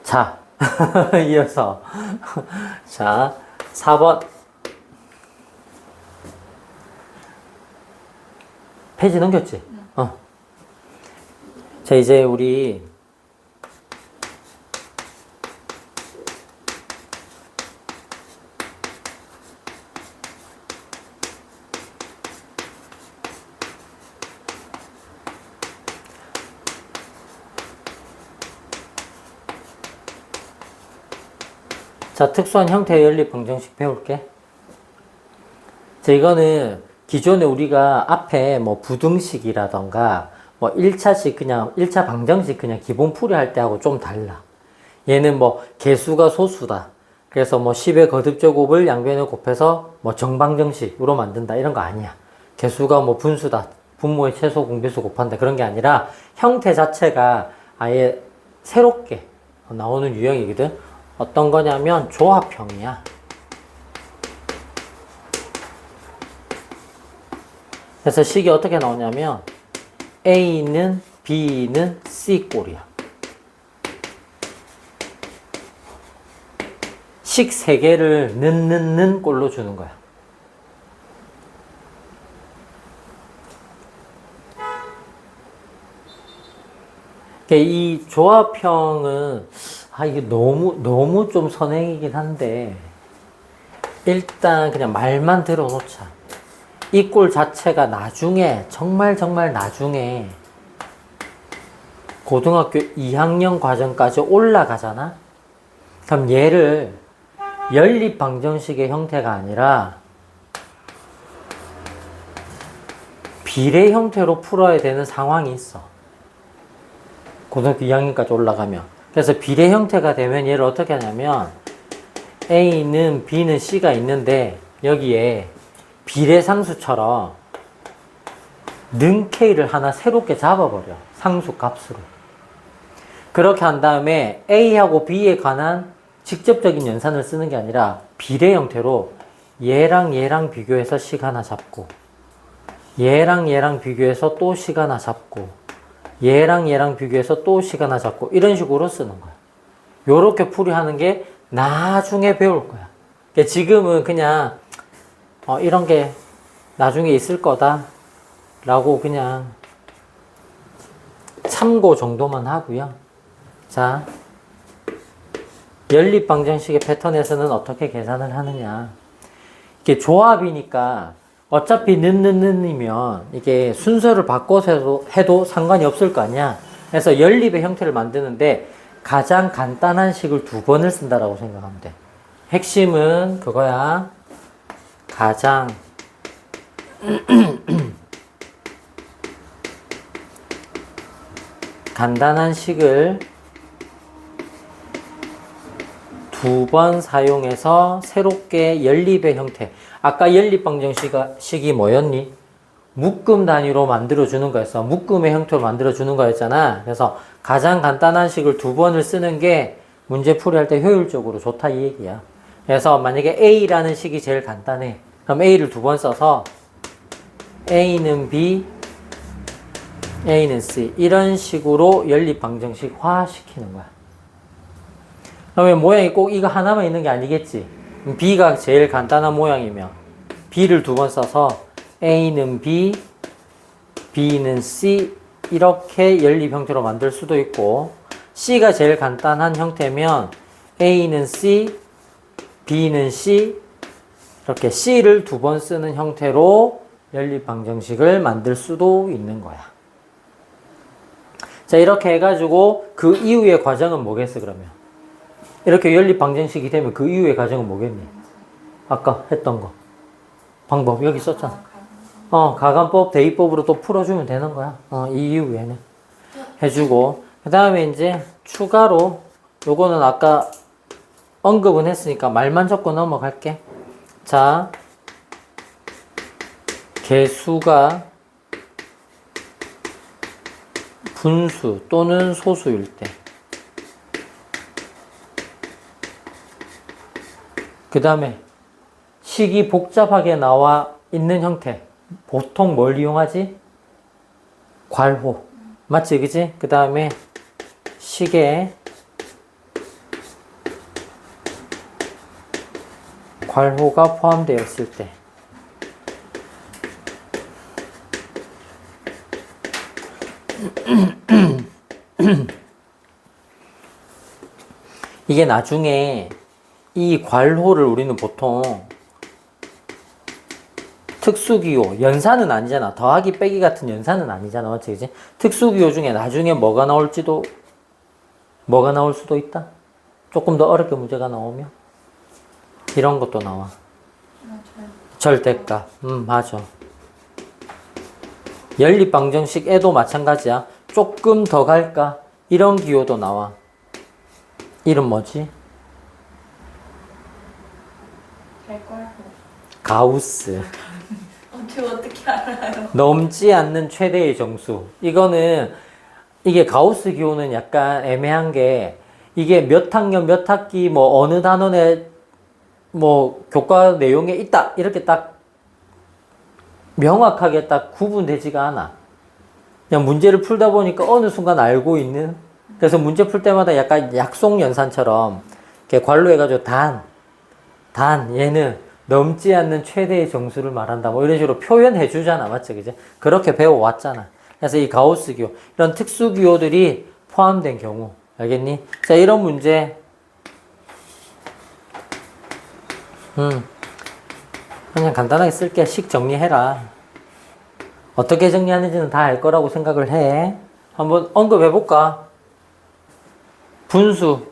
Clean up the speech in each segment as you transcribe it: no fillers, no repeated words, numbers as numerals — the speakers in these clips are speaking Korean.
자, 이어서. 자, 4번. 페이지 넘겼지? 자, 이제 우리 자, 특수한 형태의 연립 방정식 배울게. 자, 이거는 기존에 우리가 앞에 뭐 부등식이라던가 뭐 1차식 그냥 1차 방정식 그냥 기본 풀이할 때하고 좀 달라. 얘는 뭐 개수가 소수다. 그래서 뭐 10의 거듭제곱을 양변에 곱해서 뭐 정방정식으로 만든다. 이런 거 아니야. 개수가 뭐 분수다. 분모의 최소 공배수 곱한다. 그런 게 아니라 형태 자체가 아예 새롭게 나오는 유형이거든. 어떤 거냐면 조합형이야. 그래서 식이 어떻게 나오냐면 A는 B는 C 꼴이야. 식 3개를 는 꼴로 주는 거야. 이 조합형은 이게 너무 좀 선행이긴 한데 일단 그냥 말만 들어놓자. 이 꼴 자체가 나중에 정말 나중에 고등학교 2학년 과정까지 올라가잖아. 그럼 얘를 연립 방정식의 형태가 아니라 비례 형태로 풀어야 되는 상황이 있어. 고등학교 2학년까지 올라가면. 그래서 비례 형태가 되면 얘를 어떻게 하냐면 A는 B는 C가 있는데 여기에 비례 상수처럼 는 K를 하나 새롭게 잡아버려. 상수 값으로. 그렇게 한 다음에 A하고 B에 관한 직접적인 연산을 쓰는 게 아니라 비례 형태로 얘랑 비교해서 식 하나 잡고 얘랑 비교해서 또 식 하나 잡고 얘랑 비교해서 또 식 하나 잡고 이런 식으로 쓰는 거야. 요렇게 풀이하는 게 나중에 배울 거야. 그러니까 지금은 그냥 이런 게 나중에 있을 거다 라고 그냥 참고 정도만 하고요. 자, 연립 방정식의 패턴에서는 어떻게 계산을 하느냐. 이게 조합이니까 어차피 는이면 이게 순서를 바꿔서 해도 상관이 없을 거 아니야. 그래서 연립의 형태를 만드는데 가장 간단한 식을 2번을 쓴다라고 생각하면 돼. 핵심은 그거야. 가장 간단한 식을 2번 사용해서 새롭게 연립의 형태. 아까 연립 방정식이 뭐였니? 묶음 단위로 만들어주는 거였어. 묶음의 형태로 만들어주는 거였잖아. 그래서 가장 간단한 식을 2번을 쓰는 게 문제 풀이할 때 효율적으로 좋다 이 얘기야. 그래서 만약에 A라는 식이 제일 간단해. 그럼 A를 2번 써서 A는 B, A는 C 이런 식으로 연립 방정식화 시키는 거야. 그러면 모양이 꼭 이거 하나만 있는 게 아니겠지. B가 제일 간단한 모양이면 B를 2번 써서 A는 B, B는 C 이렇게 연립 형태로 만들 수도 있고 C가 제일 간단한 형태면 A는 C, B는 C 이렇게 C를 2번 쓰는 형태로 연립 방정식을 만들 수도 있는 거야. 자, 이렇게 해가지고 그 이후의 과정은 뭐겠어 그러면? 이렇게 연립 방정식이 되면 그 이후의 과정은 뭐겠니? 아까 했던 거. 방법 여기 썼잖아. 가관법, 대입법으로 또 풀어주면 되는 거야. 이 이후에는. 해주고. 그 다음에 이제 추가로 요거는 아까 언급은 했으니까 말만 적고 넘어갈게. 자, 개수가 분수 또는 소수일 때. 그 다음에 식이 복잡하게 나와 있는 형태. 보통 뭘 이용하지? 괄호. 맞지, 그지? 그 다음에 식의 괄호가 포함되어 있을 때. 이게 나중에 이 괄호를 우리는 보통 특수기호, 연산은 아니잖아. 더하기 빼기 같은 연산은 아니잖아. 맞지? 그지? 특수기호 중에 나중에 뭐가 나올 수도 있다. 조금 더 어렵게 문제가 나오면 이런 것도 나와. 절대값. 맞아. 연립방정식에도 마찬가지야. 조금 더 갈까? 이런 기호도 나와. 이름 뭐지? 가우스. 어떻게 알아요? 넘지 않는 최대의 정수. 이게 가우스 기호는 약간 애매한 게, 이게 몇 학년 몇 학기 뭐 어느 단원에 뭐 교과 내용에 있다 이렇게 딱 명확하게 딱 구분되지가 않아. 그냥 문제를 풀다 보니까 어느 순간 알고 있는. 그래서 문제 풀 때마다 약간 약속 연산처럼 이렇게 괄호해가지고 얘는 넘지 않는 최대의 정수를 말한다. 뭐 이런 식으로 표현해 주잖아. 맞죠? 그죠? 그렇게 배워왔잖아. 그래서 이 가우스 기호, 이런 특수 기호들이 포함된 경우. 알겠니? 자, 이런 문제. 그냥 간단하게 쓸게. 식 정리해라. 어떻게 정리하는지는 다 알 거라고 생각을 해. 한번 언급해 볼까? 분수.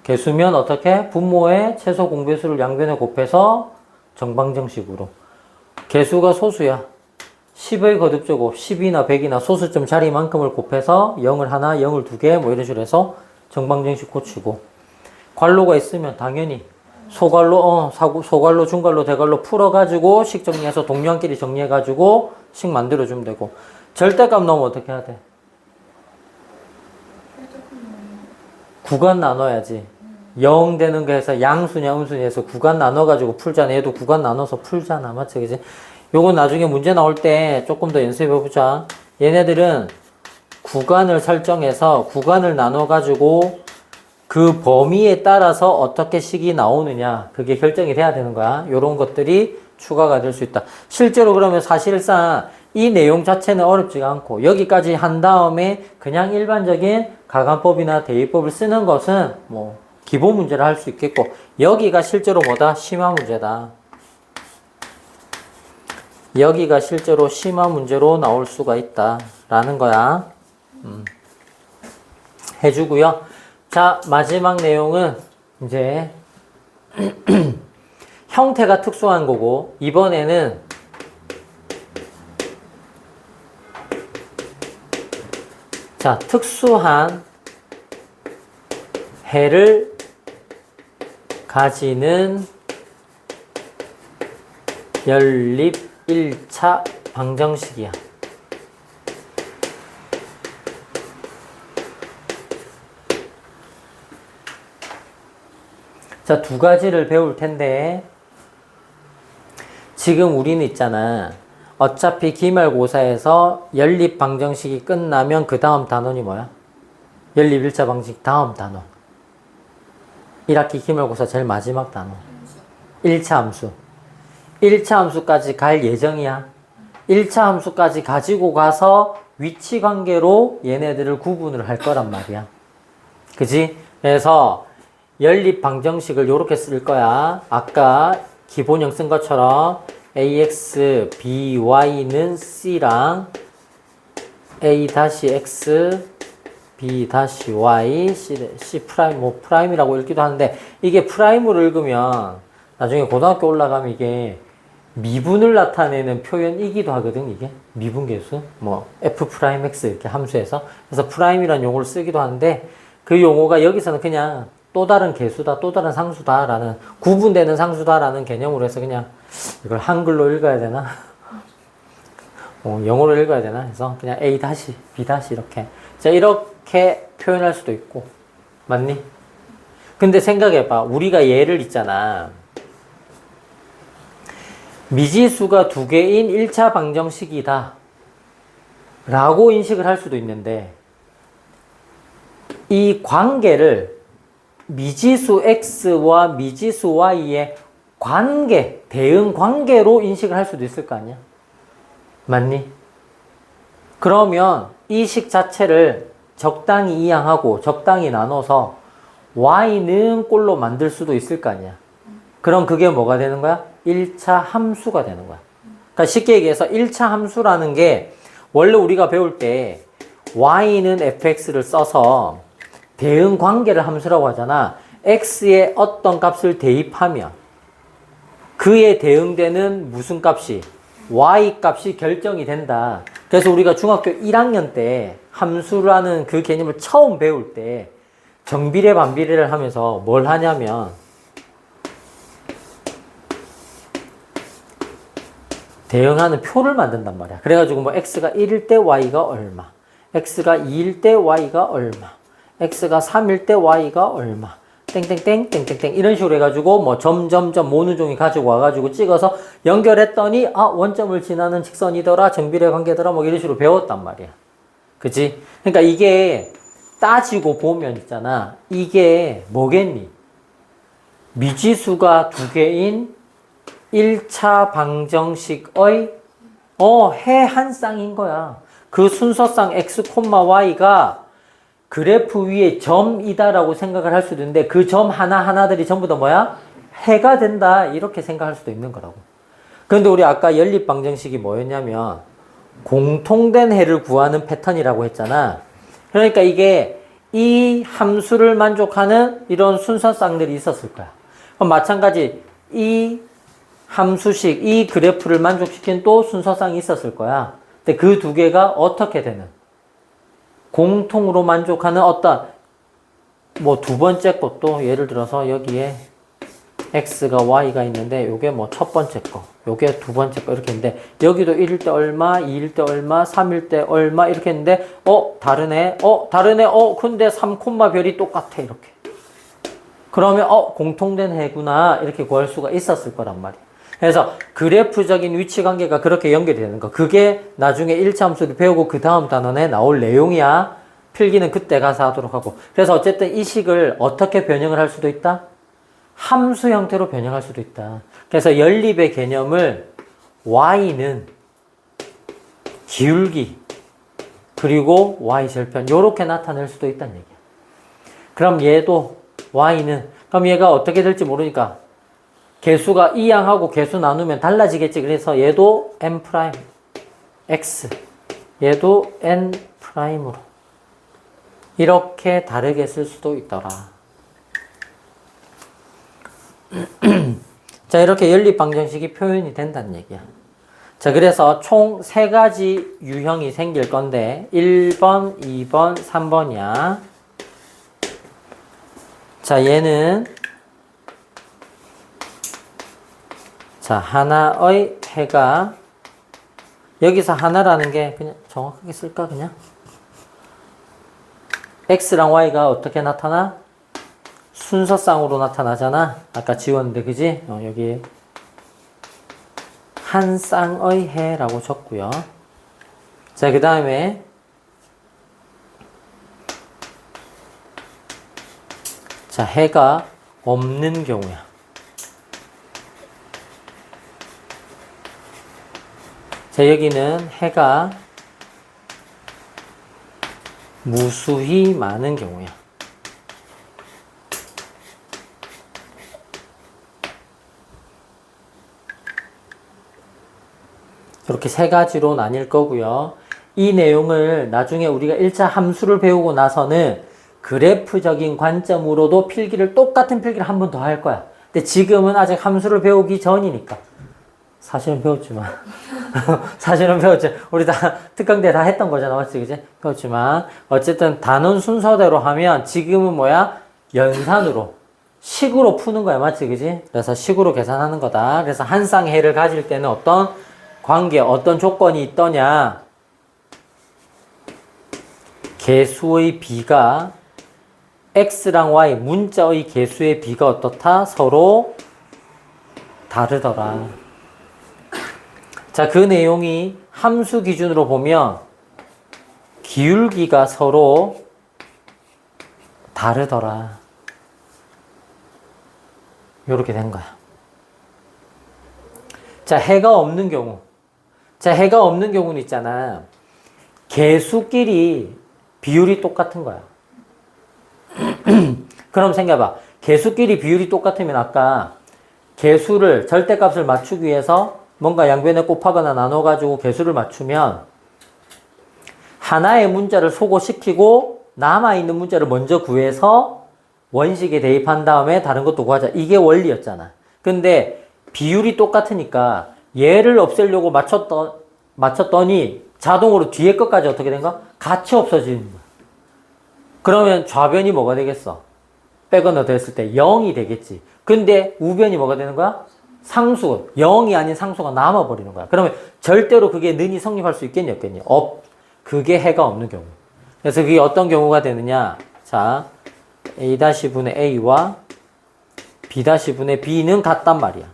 개수면 어떻게? 분모의 최소 공배수를 양변에 곱해서 정방정식으로. 개수가 소수야. 10의 거듭제곱, 10이나 100이나 소수점 자리만큼을 곱해서 0을 하나, 0을 두 개, 뭐 이런 식으로 해서 정방정식 고치고. 괄호가 있으면 당연히 소괄호, 소괄호, 중괄호, 대괄호 풀어가지고 식 정리해서 동료한끼리 정리해가지고 식 만들어주면 되고. 절대값 나오면 어떻게 해야 돼? 구간 나눠야지. 0 되는 거에서 양수냐 음수냐 해서 구간 나눠가지고 풀잖아. 얘도 구간 나눠서 풀잖아. 맞지? 그지? 요건 나중에 문제 나올 때 조금 더 연습해보자. 얘네들은 구간을 설정해서 구간을 나눠가지고 그 범위에 따라서 어떻게 식이 나오느냐. 그게 결정이 돼야 되는 거야. 요런 것들이 추가가 될 수 있다. 실제로 그러면 사실상 이 내용 자체는 어렵지가 않고 여기까지 한 다음에 그냥 일반적인 가간법이나 대입법을 쓰는 것은 뭐 기본 문제를 할 수 있겠고 여기가 실제로 뭐다? 심화 문제다. 여기가 실제로 심화 문제로 나올 수가 있다 라는 거야. 해주고요. 자, 마지막 내용은 이제 형태가 특수한 거고 이번에는 자, 특수한 해를 가지는 연립 1차 방정식이야. 자, 두 가지를 배울 텐데 지금 우리는 있잖아. 어차피 기말고사에서 연립 방정식이 끝나면 그 다음 단원이 뭐야? 연립 1차 방정식 다음 단원. 1학기 기말고사 제일 마지막 단원. 1차 함수. 1차 함수까지 갈 예정이야. 1차 함수까지 가지고 가서 위치 관계로 얘네들을 구분을 할 거란 말이야. 그지? 그래서 연립 방정식을 이렇게 쓸 거야. 아까 기본형 쓴 것처럼 ax, by는 c랑 a-x, b-y, c 프라임, 뭐 프라임이라고 읽기도 하는데 이게 프라임으로 읽으면 나중에 고등학교 올라가면 이게 미분을 나타내는 표현이기도 하거든. 이게 미분계수, 뭐 f 프라임 x 이렇게 함수에서 그래서 프라임이라는 용어를 쓰기도 하는데 그 용어가 여기서는 그냥 또 다른 계수다, 또 다른 상수다라는 구분되는 상수다라는 개념으로 해서 그냥 이걸 한글로 읽어야 되나? 영어로 읽어야 되나? 해서 그냥 A 다시, B 다시 이렇게. 자, 이렇게 표현할 수도 있고. 맞니? 근데 생각해봐. 우리가 얘를 있잖아. 미지수가 두 개인 1차 방정식이다. 라고 인식을 할 수도 있는데, 이 관계를 미지수 x와 미지수 y의 관계, 대응 관계로 인식을 할 수도 있을 거 아니야? 맞니? 그러면 이 식 자체를 적당히 이항하고 적당히 나눠서 y는 꼴로 만들 수도 있을 거 아니야? 그럼 그게 뭐가 되는 거야? 1차 함수가 되는 거야. 그러니까 쉽게 얘기해서 1차 함수라는 게 원래 우리가 배울 때 y는 fx를 써서 대응 관계를 함수라고 하잖아. x에 어떤 값을 대입하면 그에 대응되는 무슨 값이 y 값이 결정이 된다. 그래서 우리가 중학교 1학년 때 함수라는 그 개념을 처음 배울 때 정비례 반비례를 하면서 뭘 하냐면 대응하는 표를 만든단 말이야. 그래가지고 뭐 x가 1일 때 y가 얼마, x가 2일 때 y가 얼마, x가 3일 때 y가 얼마, 땡땡땡 땡땡땡 이런 식으로 해가지고 뭐 점점점 모누종이 가지고 와가지고 찍어서 연결했더니 아 원점을 지나는 직선이더라, 정비례 관계더라, 뭐 이런 식으로 배웠단 말이야. 그치? 그러니까 이게 따지고 보면 있잖아. 이게 뭐겠니? 미지수가 두 개인 1차 방정식의 해 한 쌍인 거야. 그 순서상 x, y가 그래프 위에 점이다라고 생각을 할 수도 있는데 그 점 하나하나들이 전부 다 뭐야? 해가 된다. 이렇게 생각할 수도 있는 거라고. 그런데 우리 아까 연립 방정식이 뭐였냐면 공통된 해를 구하는 패턴이라고 했잖아. 그러니까 이게 이 함수를 만족하는 이런 순서쌍들이 있었을 거야. 그럼 마찬가지 이 함수식, 이 그래프를 만족시킨 또 순서쌍이 있었을 거야. 근데 그 두 개가 어떻게 되는? 공통으로 만족하는 어떤 뭐 두 번째 것도 예를 들어서 여기에 x가 y가 있는데 요게 뭐 첫 번째 거, 요게 두 번째 거 이렇게 있는데 여기도 1일 때 얼마, 2일 때 얼마, 3일 때 얼마 이렇게 했는데 다르네, 근데 3, 별이 똑같아 이렇게. 그러면 공통된 해구나 이렇게 구할 수가 있었을 거란 말이야. 그래서 그래프적인 위치 관계가 그렇게 연결이 되는 거. 그게 나중에 1차 함수를 배우고 그 다음 단원에 나올 내용이야. 필기는 그때 가서 하도록 하고. 그래서 어쨌든 이 식을 어떻게 변형을 할 수도 있다? 함수 형태로 변형할 수도 있다. 그래서 연립의 개념을 y는 기울기 그리고 y절편 요렇게 나타낼 수도 있다는 얘기야. 그럼 얘도 y는 그럼 얘가 어떻게 될지 모르니까 개수가 이항하고 개수 나누면 달라지겠지. 그래서 얘도 n' x 얘도 n''으로 이렇게 다르게 쓸 수도 있더라. 자, 이렇게 연립 방정식이 표현이 된다는 얘기야. 자, 그래서 총 3가지 유형이 생길 건데 1번, 2번, 3번이야. 자, 얘는 자, 하나의 해가 여기서 하나라는 게 그냥 정확하게 쓸까 그냥? x랑 y가 어떻게 나타나? 순서쌍으로 나타나잖아. 아까 지웠는데 그지? 여기 한 쌍의 해라고 적고요. 자, 그 다음에 자, 해가 없는 경우야. 자, 여기는 해가 무수히 많은 경우야. 이렇게 3가지로 나뉠 거고요. 이 내용을 나중에 우리가 1차 함수를 배우고 나서는 그래프적인 관점으로도 필기를 똑같은 필기를 한 번 더 할 거야. 근데 지금은 아직 함수를 배우기 전이니까. 사실은 배웠지만 우리 다 특강대 다 했던 거잖아. 맞지? 그지? 배웠지만 어쨌든 단원 순서대로 하면 지금은 뭐야? 연산으로 식으로 푸는 거야. 맞지? 그지? 그래서 식으로 계산하는 거다. 그래서 한 쌍의 해를 가질 때는 어떤 관계, 어떤 조건이 있더냐? 개수의 비가 x랑 y 문자의 개수의 비가 어떻다? 서로 다르더라. 자, 그 내용이 함수 기준으로 보면 기울기가 서로 다르더라. 요렇게 된 거야. 자, 해가 없는 경우. 자, 해가 없는 경우는 있잖아. 개수끼리 비율이 똑같은 거야. 그럼 생각해봐. 개수끼리 비율이 똑같으면 아까 개수를, 절대값을 맞추기 위해서 뭔가 양변에 곱하거나 나눠가지고 개수를 맞추면 하나의 문자를 소거시키고 남아있는 문자를 먼저 구해서 원식에 대입한 다음에 다른 것도 구하자. 이게 원리였잖아. 근데 비율이 똑같으니까 얘를 없애려고 맞췄더니 자동으로 뒤에 것까지 어떻게 된가? 같이 없어지는 거야. 그러면 좌변이 뭐가 되겠어? 빼거나 됐을 때 0이 되겠지. 근데 우변이 뭐가 되는 거야? 상수. 0이 아닌 상수가 남아버리는 거야. 그러면 절대로 그게 는이 성립할 수 있겠니? 없겠니? 그게 해가 없는 경우. 그래서 그게 어떤 경우가 되느냐? 자, A-분의 A와 B-분의 B는 같단 말이야.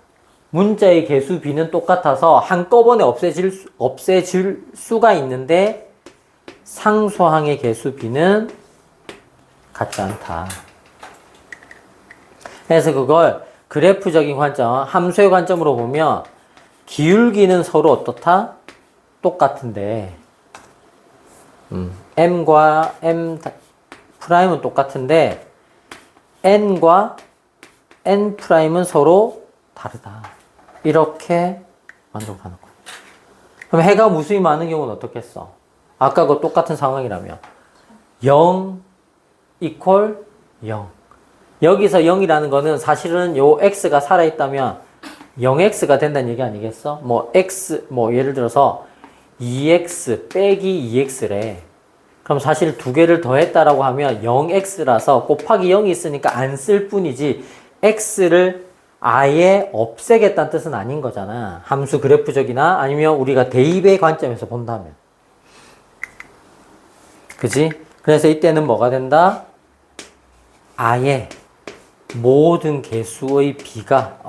문자의 개수 B는 똑같아서 한꺼번에 없애질 수가 있는데 상수항의 개수 B는 같지 않다. 그래서 그걸 그래프적인 관점, 함수의 관점으로 보면 기울기는 서로 어떻다? 똑같은데 M과 M 프라임은 똑같은데 N과 N 프라임은 서로 다르다. 이렇게 만족하는 거야. 그럼 해가 무수히 많은 경우는 어떻겠어? 아까 그 똑같은 상황이라면 0 이퀄 0. 여기서 0이라는 거는 사실은 요 x가 살아있다면 0x가 된다는 얘기 아니겠어? 뭐 x, 뭐 예를 들어서 2x 빼기 2x래. 그럼 사실 두 개를 더했다라고 하면 0x라서 곱하기 0이 있으니까 안 쓸 뿐이지 x를 아예 없애겠다는 뜻은 아닌 거잖아. 함수 그래프적이나 아니면 우리가 대입의 관점에서 본다면. 그지? 그래서 이때는 뭐가 된다? 아예 모든 개수의 비가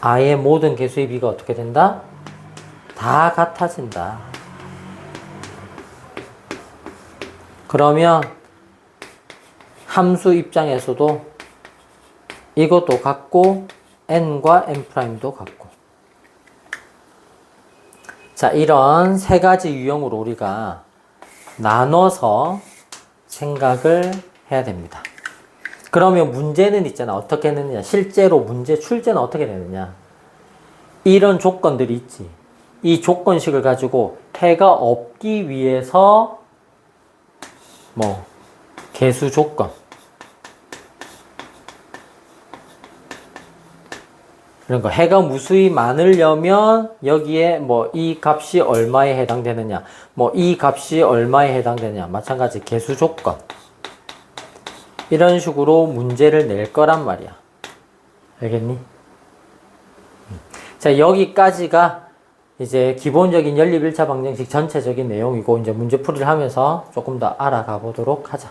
아예 모든 개수의 비가 어떻게 된다? 다 같아진다. 그러면 함수 입장에서도 이것도 같고 n과 n'도 같고. 자, 이런 세 가지 유형으로 우리가 나눠서 생각을 해야 됩니다. 그러면 문제는 있잖아. 어떻게 했느냐. 실제로 문제 출제는 어떻게 되느냐. 이런 조건들이 있지. 이 조건식을 가지고 해가 없기 위해서 뭐 개수 조건 이런 거 해가 무수히 많으려면 여기에 뭐 이 값이 얼마에 해당되느냐 뭐 이 값이 얼마에 해당되느냐 마찬가지 개수 조건 이런 식으로 문제를 낼 거란 말이야. 알겠니? 자, 여기까지가 이제 기본적인 연립 1차 방정식 전체적인 내용이고 이제 문제 풀이를 하면서 조금 더 알아가 보도록 하자.